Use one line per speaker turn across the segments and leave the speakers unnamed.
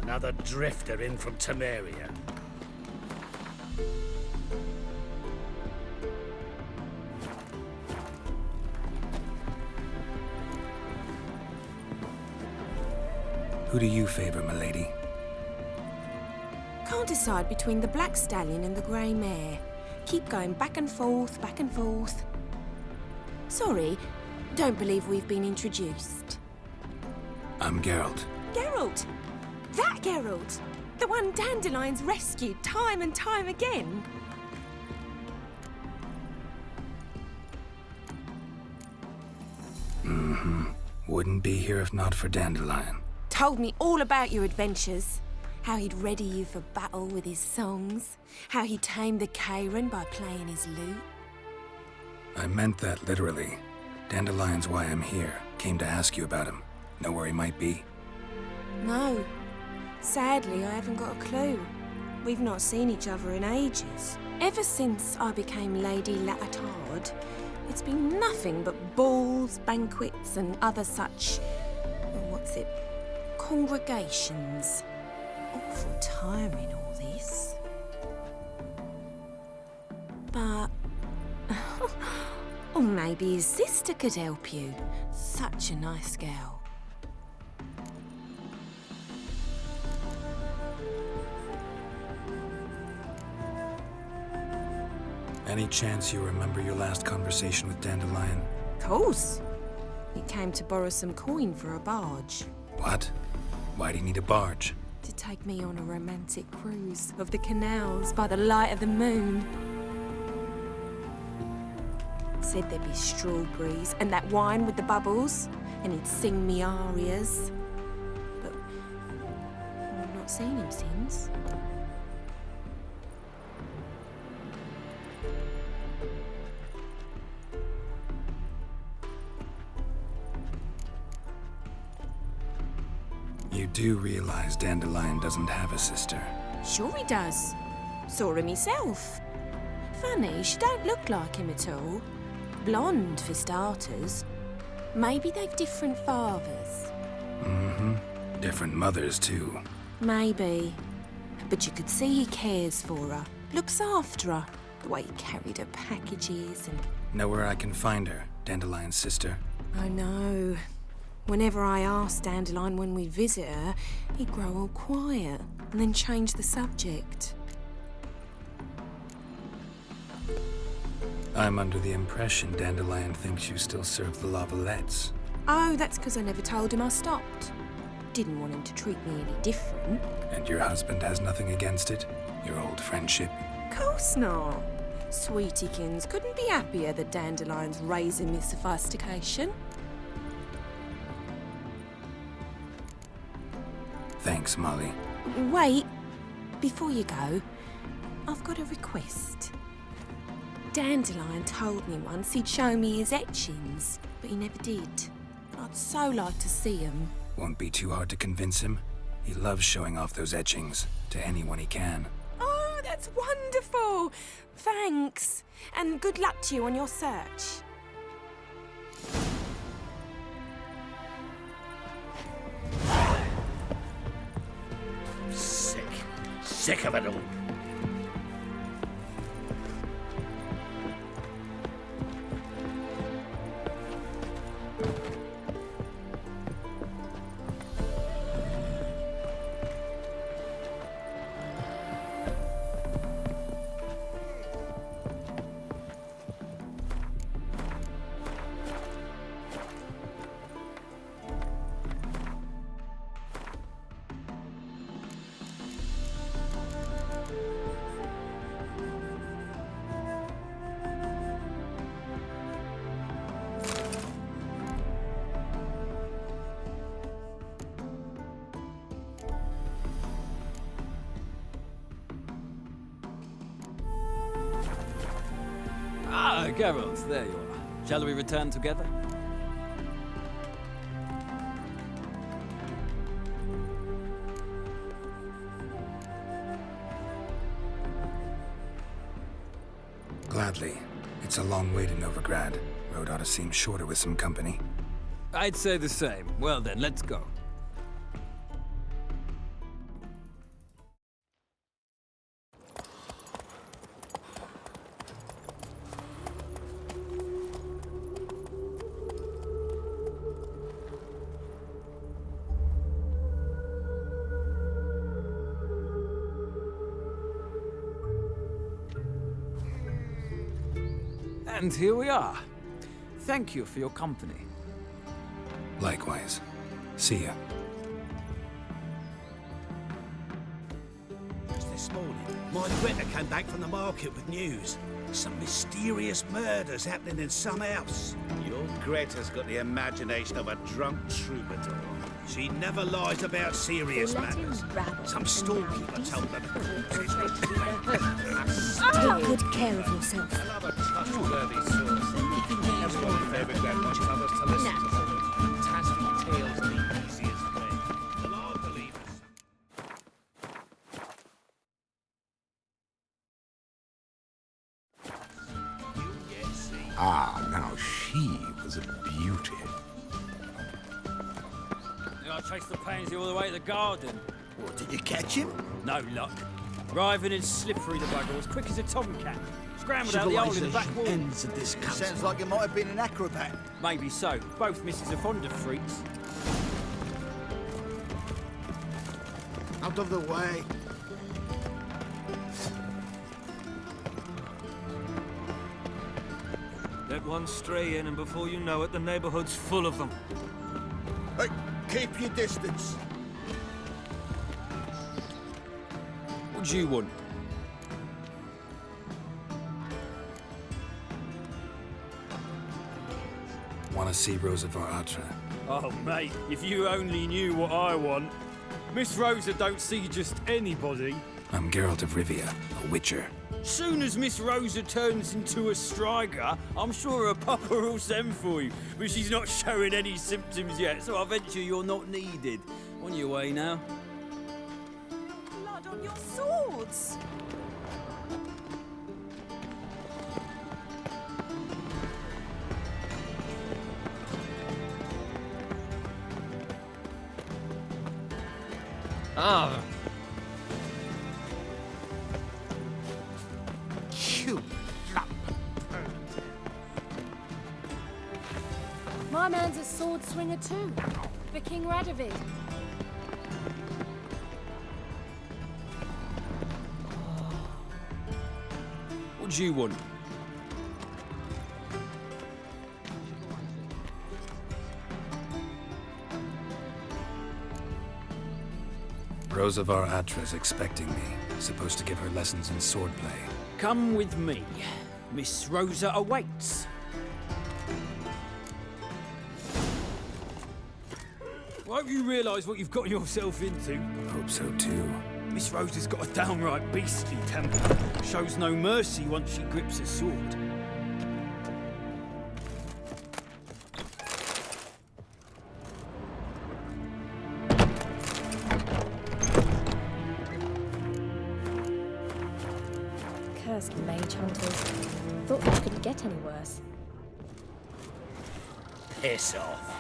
Another drifter in from Temeria.
Who do you favor, milady?
Can't decide between the black stallion and the grey mare. Keep going back and forth, back and forth. Sorry, don't believe we've been introduced.
I'm Geralt.
Geralt! That Geralt! The one Dandelion's rescued time and time again.
Wouldn't be here if not for Dandelion.
Told me all about your adventures. How he'd ready you for battle with his songs. How he tamed the Karen by playing his lute.
I meant that literally. Dandelion's why I'm here. Came to ask you about him. Know where he might be?
No. Sadly, I haven't got a clue. We've not seen each other in ages. Ever since I became Lady Latard, it's been nothing but balls, banquets, and other such... congregations. Awful tiring, all this. But... or maybe his sister could help you. Such a nice girl.
Any chance you remember your last conversation with Dandelion?
Course. He came to borrow some coin for a barge.
What? Why do you need a barge?
To take me on a romantic cruise of the canals by the light of the moon. Said there'd be strawberries and that wine with the bubbles, and he'd sing me arias. But I've not seen him since.
You do realize Dandelion doesn't have a sister.
Sure he does. Saw him himself. Funny, she don't look like him at all. Blonde, for starters. Maybe they've different fathers.
Different mothers, too.
Maybe. But you could see he cares for her. Looks after her. The way he carried her packages and...
Know where I can find her, Dandelion's sister?
I know. Whenever I asked Dandelion when we'd visit her, he'd grow all quiet and then change the subject.
I'm under the impression Dandelion thinks you still serve the Lavalettes.
Oh, that's because I never told him I stopped. Didn't want him to treat me any different.
And your husband has nothing against it? Your old friendship?
Course not. Sweetiekins couldn't be happier that Dandelion's raising me sophistication.
Thanks, Molly.
Wait, before you go, I've got a request. Dandelion told me once he'd show me his etchings, but he never did. I'd so like to see them.
Won't be too hard to convince him. He loves showing off those etchings to anyone he can.
Oh, that's wonderful! Thanks, and good luck to you on your search.
Sick of it all.
Ah, Geralt, there you are. Shall we return together?
Gladly. It's a long way to Novigrad. Road ought to seem shorter with some company.
I'd say the same. Well then, let's go. And here we are. Thank you for your company.
Likewise. See ya.
Just this morning, my Greta came back from the market with news. Some mysterious murders happening in some house. Your Greta's got the imagination of a drunk troubadour. She never lies about serious matters. Some storekeeper told her
Take good care of yourself.
I love a trustworthy source. That's why my favourite dad wants others to listen to them. Fantastic tales are the easiest way. Well, I believe it.
Ah, now she was a beauty.
I chased the pansy all the way to the garden.
What, did you catch him?
No luck. Writhing and slippery, the bugger, as quick as a tomcat. Scrambled out the hole in the back wall.
Ends of this country.
Sounds like it might have been an acrobat.
Maybe so. Both misses are fond of freaks.
Out of the way.
Let one stray in, and before you know it, the neighborhood's full of them.
Hey, keep your distance.
What do you want?
Want to see Rosa var Atra?
Oh, mate, if you only knew what I want. Miss Rosa don't see just anybody.
I'm Geralt of Rivia, a witcher.
Soon as Miss Rosa turns into a striker, I'm sure her papa will send for you. But she's not showing any symptoms yet, so I venture you're not needed. On your way now.
Blood on your swords!
Ah,
You lump.
My man's a sword swinger too, for King Radovid.
What do you want?
Rosa var Atra's expecting me. Supposed to give her lessons in swordplay.
Come with me. Miss Rosa awaits. Won't you realise what you've got yourself into?
Hope so too.
Miss Rosa's got a downright beastly temper. Shows no mercy once she grips a sword.
Cursed mage hunters. Thought they couldn't get any worse.
Piss off.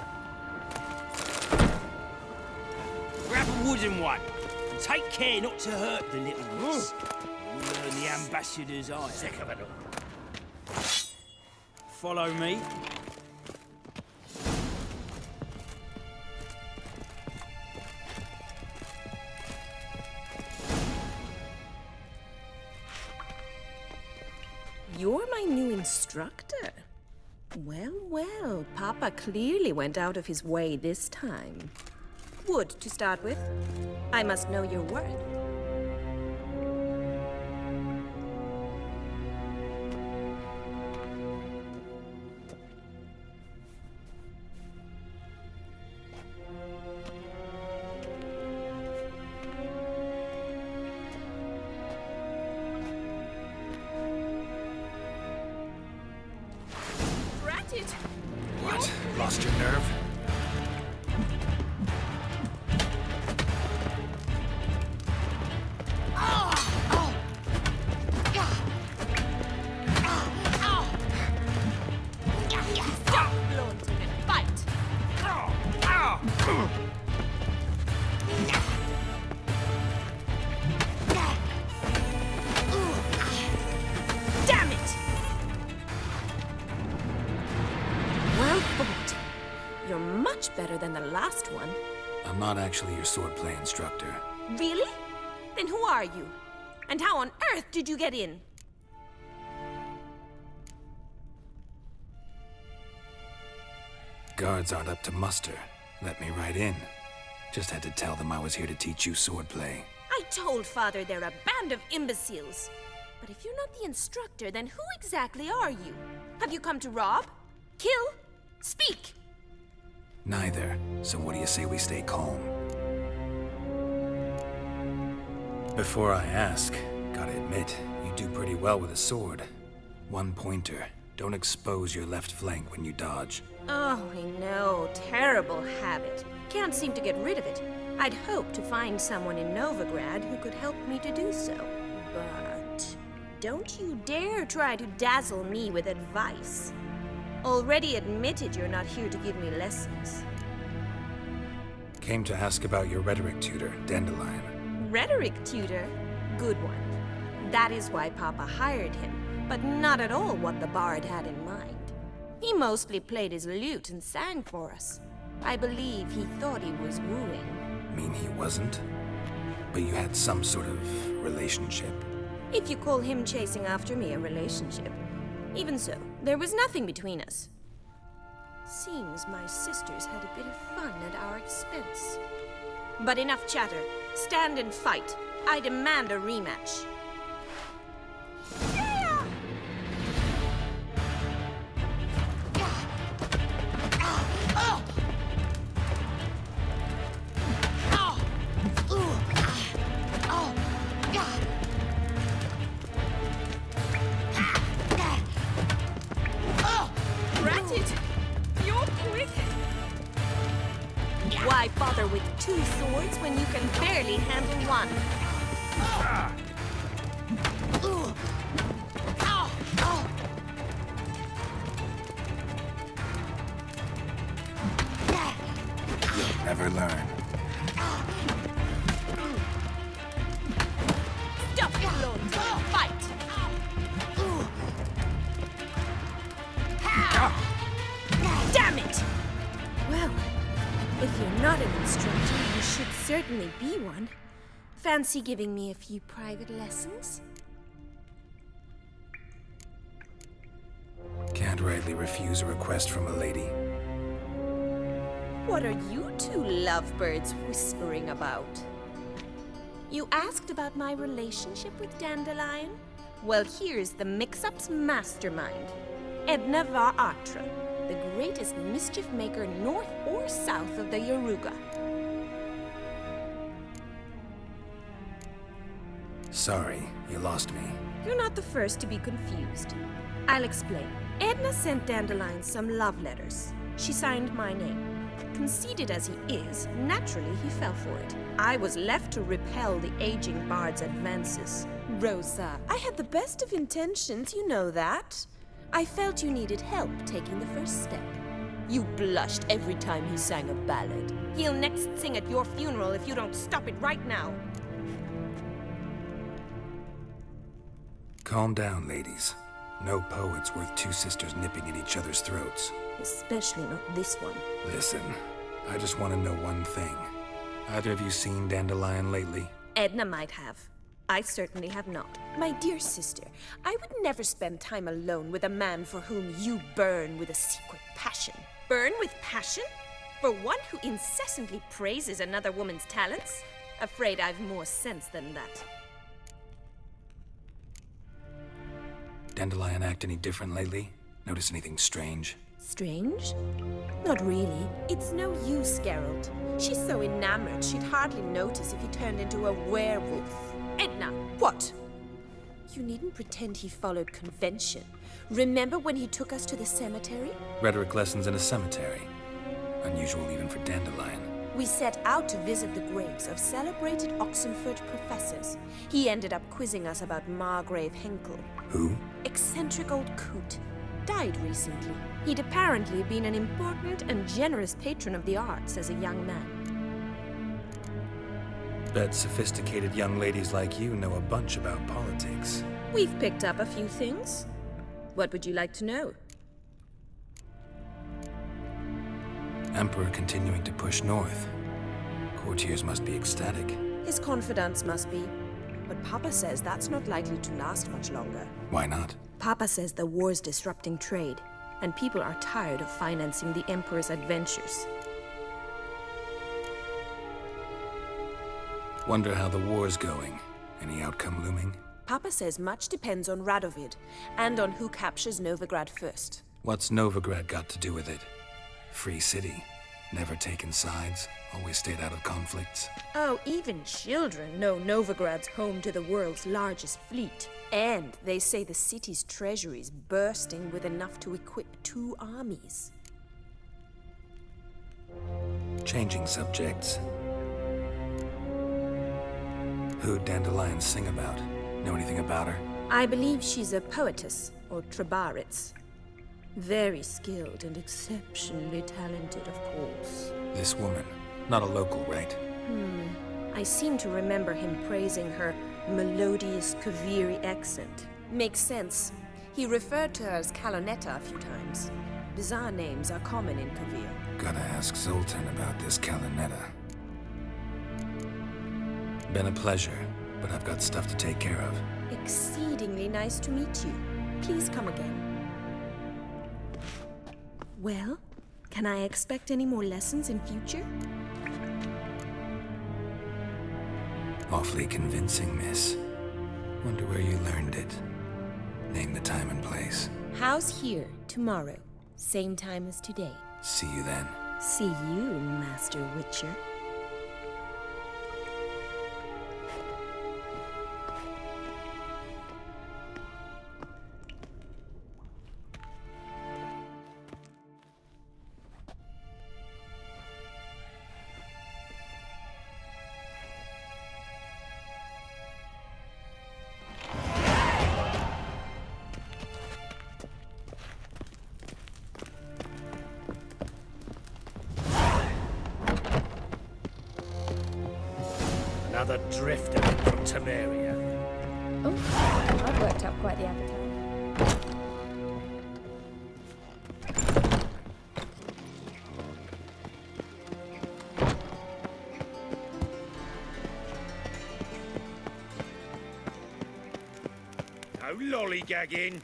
Grab a wooden one. And take care not to hurt the little ones. You'll learn the ambassador's eye.
Sick of it all.
Follow me.
You're my new instructor. Well, well, Papa clearly went out of his way this time. Wood, to start with. I must know your worth.
What? Lost your nerve?
Stop flaunting and fight! Damn it! Well fought. You're much better than the last one.
I'm not actually your swordplay instructor.
Really? Then who are you? And how on earth did you get in?
Guards aren't up to muster. Let me right in. Just had to tell them I was here to teach you swordplay.
I told Father they're a band of imbeciles. But if you're not the instructor, then who exactly are you? Have you come to rob? Kill? Speak!
Neither. So what do you say we stay calm? Before I ask, gotta admit, you do pretty well with a sword. One pointer. Don't expose your left flank when you dodge.
Oh, I know. Terrible habit. Can't seem to get rid of it. I'd hoped to find someone in Novigrad who could help me to do so. But don't you dare try to dazzle me with advice. Already admitted you're not here to give me lessons.
Came to ask about your rhetoric tutor, Dandelion.
Rhetoric tutor? Good one. That is why Papa hired him, but not at all what the bard had in mind. He mostly played his lute and sang for us. I believe he thought he was wooing.
Mean he wasn't? But you had some sort of relationship.
If you call him chasing after me a relationship. Even so, there was nothing between us. Seems my sisters had a bit of fun at our expense. But enough chatter. Stand and fight. I demand a rematch. Why bother with two swords when you can barely handle one?
You'll never learn.
Stop it, Lord. Fight! Damn it! Well, if you're not an instructor, you should certainly be one. Fancy giving me a few private lessons?
Can't rightly refuse a request from a lady.
What are you two lovebirds whispering about? You asked about my relationship with Dandelion? Well, here's the mix-up's mastermind. Edna var Atra, the greatest mischief maker north or south of the Yaruga.
Sorry, you lost me.
You're not the first to be confused. I'll explain. Edna sent Dandelion some love letters. She signed my name. Conceited as he is, naturally he fell for it. I was left to repel the aging bard's advances. Rosa, I had the best of intentions, you know that. I felt you needed help taking the first step. You blushed every time he sang a ballad. He'll next sing at your funeral if you don't stop it right now.
Calm down, ladies. No poet's worth two sisters nipping at each other's throats.
Especially not this one.
Listen, I just want to know one thing. Either of you seen Dandelion lately?
Edna might have. I certainly have not. My dear sister, I would never spend time alone with a man for whom you burn with a secret passion. Burn with passion? For one who incessantly praises another woman's talents? Afraid I've more sense than that.
Dandelion act any different lately? Notice anything strange?
Strange? Not really. It's no use, Geralt. She's so enamored she'd hardly notice if he turned into a werewolf. Edna! What? You needn't pretend he followed convention. Remember when he took us to the cemetery?
Rhetoric lessons in a cemetery. Unusual even for Dandelion.
We set out to visit the graves of celebrated Oxenford professors. He ended up quizzing us about Margrave Henkel.
Who?
Eccentric old coot. Died recently. He'd apparently been an important and generous patron of the arts as a young man.
Bet sophisticated young ladies like you know a bunch about politics.
We've picked up a few things. What would you like to know?
Emperor continuing to push north. Courtiers must be ecstatic.
His confidants must be. But Papa says that's not likely to last much longer.
Why not?
Papa says the war's disrupting trade, and people are tired of financing the Emperor's adventures.
Wonder how the war's going. Any outcome looming?
Papa says much depends on Radovid, and on who captures Novigrad first.
What's Novigrad got to do with it? Free city. Never taken sides. Always stayed out of conflicts.
Oh, even children know Novigrad's home to the world's largest fleet. And they say the city's treasury's bursting with enough to equip 2 armies.
Changing subjects. Who'd Dandelion sing about? Know anything about her?
I believe she's a poetess, or Trebaritz. Very skilled and exceptionally talented, of course.
This woman. Not a local, right?
I seem to remember him praising her melodious Kaviri accent. Makes sense. He referred to her as Kalonetta a few times. Bizarre names are common in Kavir.
Gotta ask Zoltan about this Kalonetta. Been a pleasure, but I've got stuff to take care of.
Exceedingly nice to meet you. Please come again. Well, can I expect any more lessons in future?
Awfully convincing, miss. Wonder where you learned it. Name the time and place.
House here, tomorrow. Same time as today.
See you then.
See you, Master Witcher.
Another drifter from Temeria.
Oh, I've worked up quite the appetite.
No lollygagging.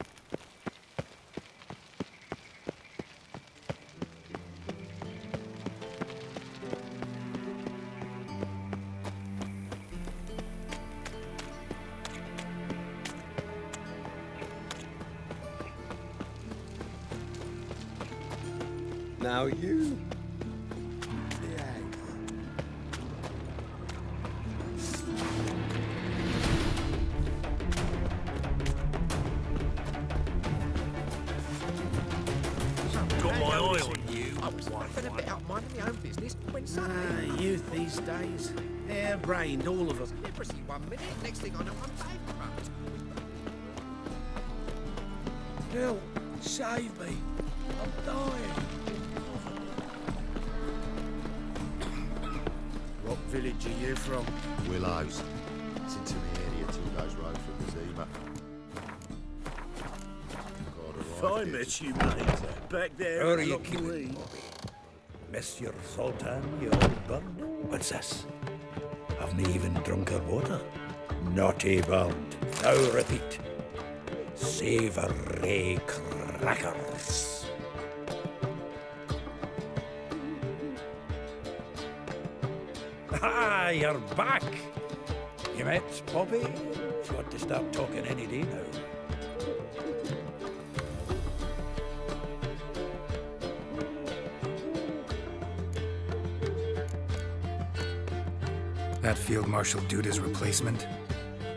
Now you.
Got my eye on you.
I was laughing a bit out minding my own business when suddenly...
Youth these days. Hair-brained, all of them.
Celebrity 1 minute, next thing I know I'm bankrupt.
Help! Save me! I'm dying! What village are you from?
Willows. It's into the area 2 days road from the Zima.
I met you, mate. Back there.
Who are you killing, Monsieur Zoltan, you old bug? What's this? Haven't even drunk her water. Naughty bird. Now repeat. Savoury crackers. Ah, you're back. You met Poppy? She ought to start talking any day now.
That Field Marshal Duda's replacement?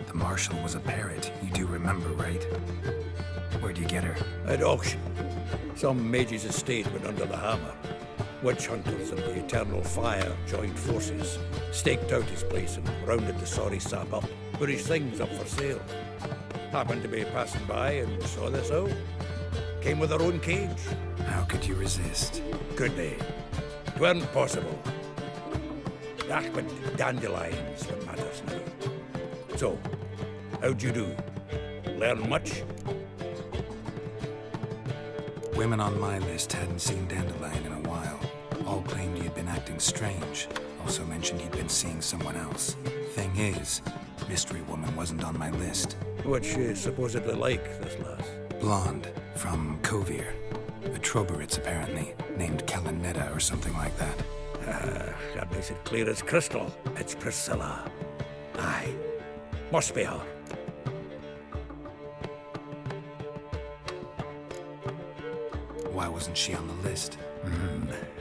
The Marshal was a parrot, you do remember, right? Where'd you get her?
At auction. Some mage's estate went under the hammer. Witch hunters and the Eternal Fire joined forces, staked out his place and rounded the sorry sap up, put his things up for sale. Happened to be passing by and saw this out. Came with her own cage.
How could you resist?
Could they? 'Tweren't possible. That but dandelions what matters now. So, how'd you do? Learn much?
Women on my list hadn't seen Dandelion in a while. All claimed he had been acting strange. Also mentioned he'd been seeing someone else. Thing is, Mystery Woman wasn't on my list.
What's she supposedly like, this lass?
Blonde, from Kovir. A Troberitz, apparently, named Kalanetta or something like that.
That makes it clear as crystal. It's Priscilla. Aye. Must be her.
Why wasn't she on the list?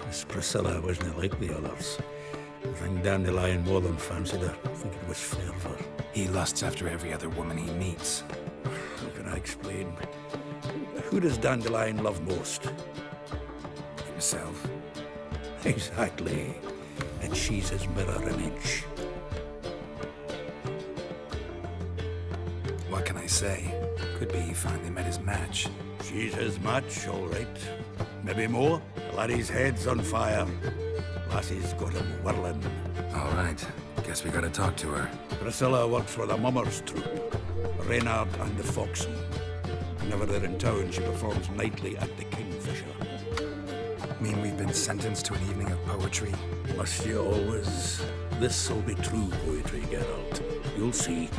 This Priscilla wasn't like the others. I think Dandelion more than fancied her. I think it was fervour.
He lusts after every other woman he meets.
How can I explain? Who does Dandelion love most?
Himself.
Exactly. And she's his mirror image.
What can I say? Could be he finally met his match.
She's his match, all right. Maybe more. Laddie's head's on fire. Lassie's got him whirling.
All right. Guess we gotta talk to her.
Priscilla works for the Mummers troupe. Reynard and the Foxy. Whenever they're in town, she performs nightly at the Kingfisher.
Mean we've been sentenced to an evening of poetry?
Must you always? This'll be true poetry, Geralt. You'll see.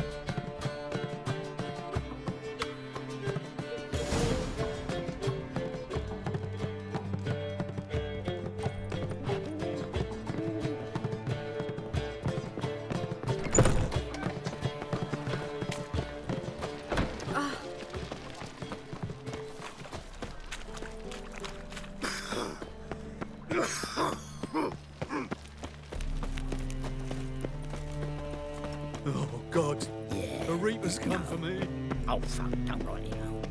Oh, God.
Yeah.
The Reaper's come for me.
Oh, fuck, don't write it out.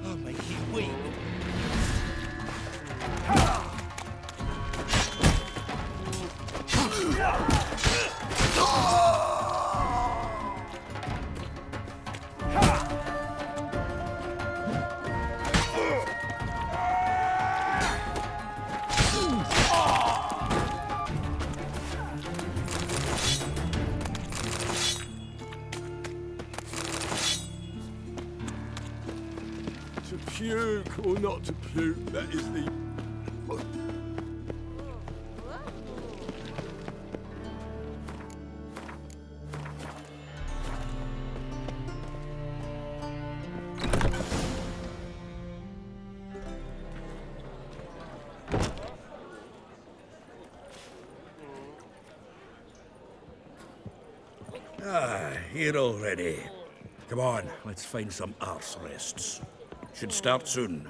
I'll make you weak.
To puke or not to puke, that is the...
Here already. Come on, let's find some arse rests. Should start soon.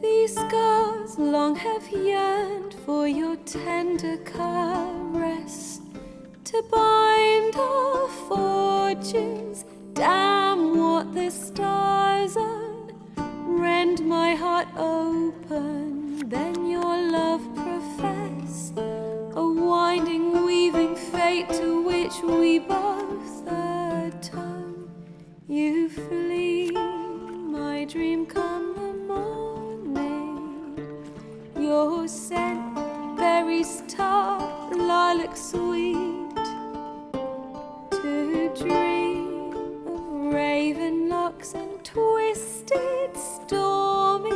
These scars long have yearned for your tender caress, to bind our fortunes. Damn what the stars own. Rend my heart open, then your love profess, a winding, weaving fate to which we both atone. You flee, my dream come the morning. Your scent, berries tart, lilac sweet, to dream of raven locks and twisted stormy,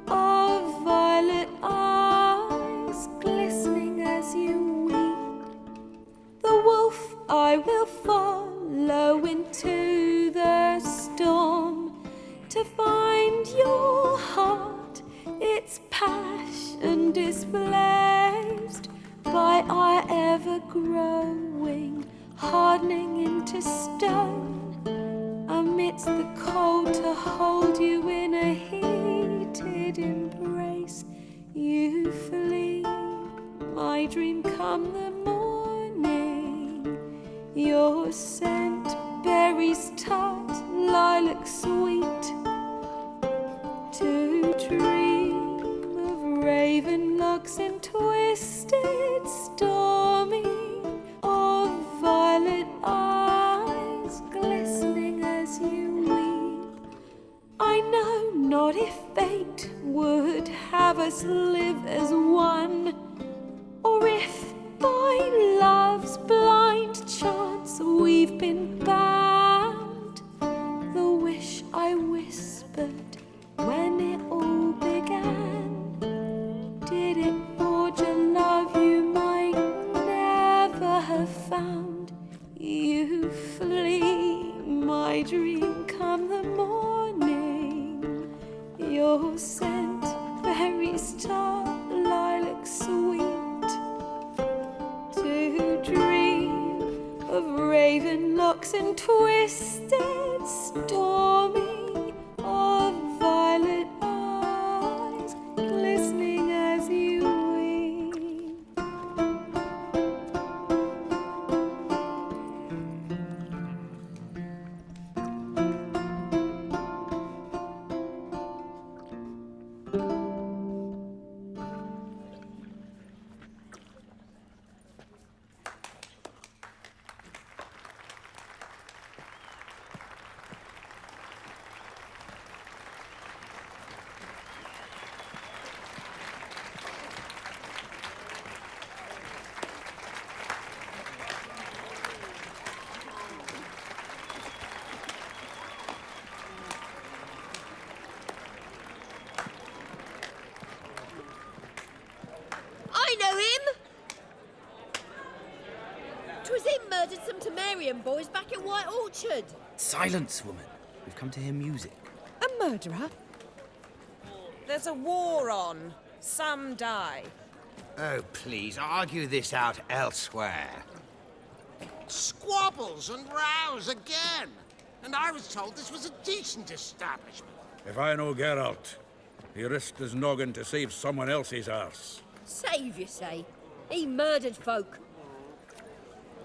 of violet eyes glistening as you weep. The wolf I will follow into the storm, to find your heart, its passion displaced by our evergreen. growing, hardening into stone, amidst the cold to hold you in a heated embrace. You flee, my dream come the morning, your scent berries tart, lilac sweet, to dream of raven locks and twisted stormy, of violet eyes glistening as you weep. I know not if fate would have us live as one, or if by love's blind chance we've been bound. The wish I whispered when it all began, did it forge a love you might never have found? You flee, my dream come the morning, your scent berries tart, lilac sweet, to dream of raven locks and twisted stormy, of violet eyes glistening as you weep.
I know him! 'Twas him murdered some Temerian boys back at White Orchard.
Silence, woman. We've come to hear music.
A murderer? There's a war on. Some die.
Oh, please, argue this out elsewhere.
Squabbles and rows again. And I was told this was a decent establishment.
If I know Geralt, he risked his noggin to save someone else's arse.
Save, you say? He murdered folk.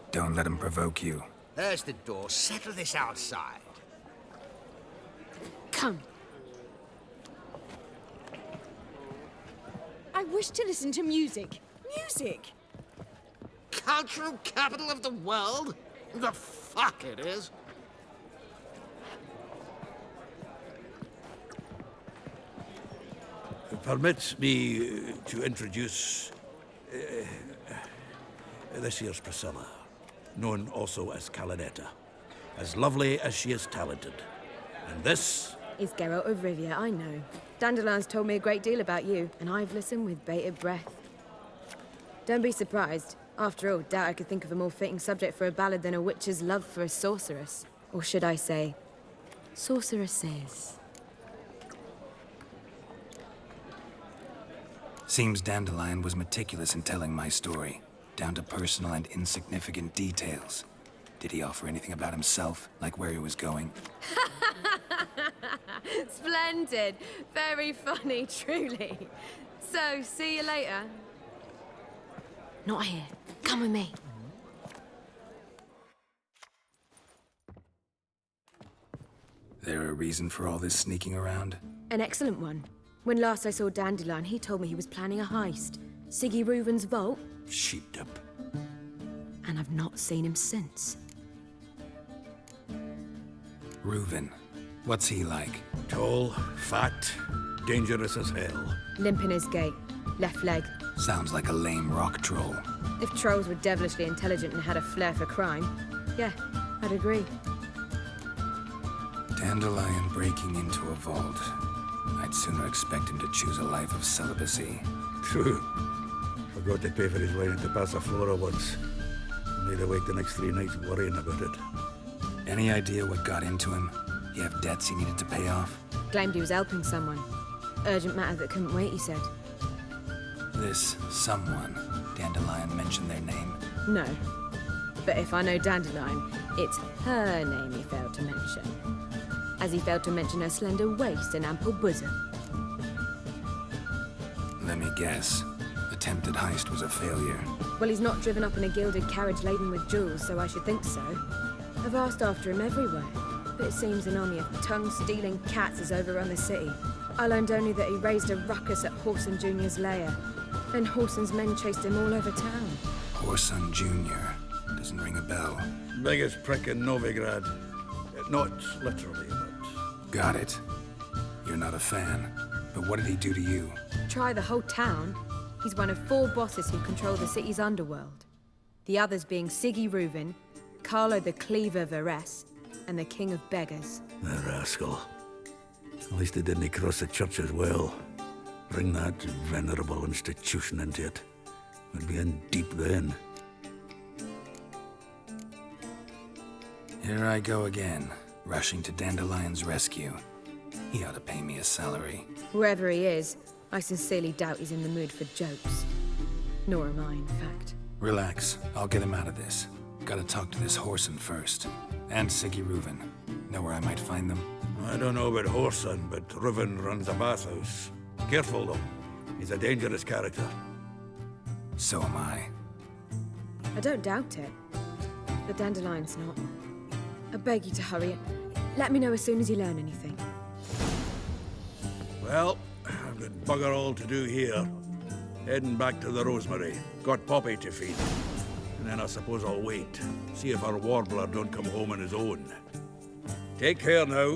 Don't let him provoke you.
There's the door. Settle this outside.
Come. I wish to listen to music.
Music?
Cultural capital of the world? The fuck it is.
Permit me to introduce this here's Priscilla, known also as Calinetta, as lovely as she is talented. And this
is Geralt of Rivia, I know. Dandelion's told me a great deal about you, and I've listened with bated breath. Don't be surprised. After all, doubt I could think of a more fitting subject for a ballad than a witch's love for a sorceress. Or should I say, sorceresses.
Seems Dandelion was meticulous in telling my story, down to personal and insignificant details. Did he offer anything about himself, like where he was going?
Splendid. Very funny, truly. So, see you later. Not here. Come with me.
There a reason for all this sneaking around?
An excellent one. When last I saw Dandelion, he told me he was planning a heist. Siggy Reuven's vault.
sheepdip.
And I've not seen him since.
Reuven. What's he like?
Tall, fat, dangerous as hell.
Limp in his gait. Left leg.
Sounds like a lame rock troll.
If trolls were devilishly intelligent and had a flair for crime, yeah, I'd agree.
Dandelion breaking into a vault. I'd sooner expect him to choose a life of celibacy.
True. Forgot to pay for his wine at the Passaflora once. Made her wait the next 3 nights worrying about it.
Any idea what got into him? He have debts he needed to pay off?
Claimed he was helping someone. Urgent matter that couldn't wait, he said.
This someone, Dandelion mentioned their name.
No. But if I know Dandelion, it's her name he failed to mention. As he failed to mention her slender waist and ample bosom.
Let me guess. Attempted heist was a failure.
Well, he's not driven up in a gilded carriage laden with jewels, so I should think so. I've asked after him everywhere, but it seems an army of tongue-stealing cats has overrun the city. I learned only that he raised a ruckus at Whoreson Jr.'s lair. Then Whoreson's men chased him all over town.
Whoreson Jr. Doesn't ring a bell.
Biggest prick in Novigrad. Not literally, but...
Got it. You're not a fan. But what did he do to you?
Try the whole town. He's one of 4 bosses who control the city's underworld. The others being Siggy Reuven, Carlo the Cleaver Varese, and the King of Beggars.
The rascal. At least he didn't cross the church as well. Bring that venerable institution into it. We'd be in deep then.
Here I go again, rushing to Dandelion's rescue. He ought to pay me a salary.
Wherever he is, I sincerely doubt he's in the mood for jokes. Nor am I, in fact.
Relax. I'll get him out of this. Gotta talk to this Whoreson first. And Siggy Reuven. Know where I might find them?
I don't know about Whoreson, but Reuven runs a bathhouse. Careful, though. He's a dangerous character.
So am I.
I don't doubt it. But Dandelion's not. I beg you to hurry. Let me know as soon as you learn anything.
Well, I've got bugger all to do here. Heading back to the Rosemary. Got Poppy to feed. And then I suppose I'll wait. See if our warbler don't come home on his own. Take care now.